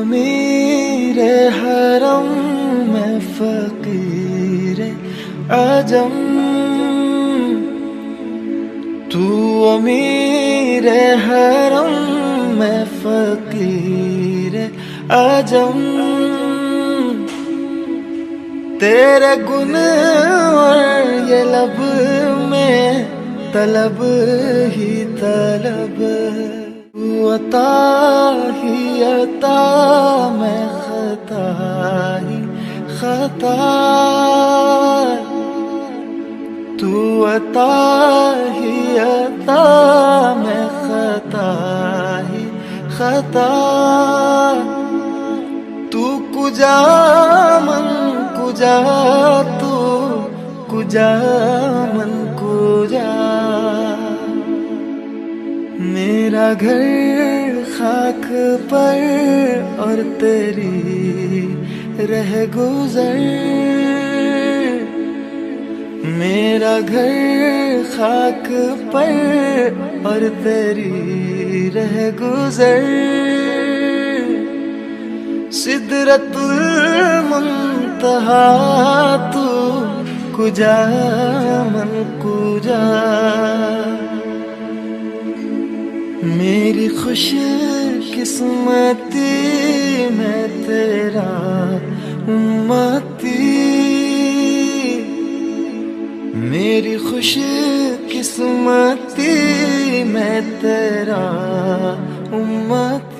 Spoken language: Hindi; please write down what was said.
अमीर हरम मैं फकीर आजम। तू अमीर हरम मैं फकीर आजम। तेरे गुण और ये लब में तलब ही तलब। तू अता ही अता मैं खता ही खता। तू अता ही अता मैं खता ही खता। तू कुजा मन कुजा, तू कुजा मन कुजा। मेरा घर खाक पर और तेरी रह गुजर। मेरा घर खाक पर और तेरी रह गुजर। सिदरतुल मुंतहा तू कुजा मन कुजा। मेरी खुश किस्मती मैं तेरा उम्मती। मेरी खुश किस्मती मैं तेरा उम्मती।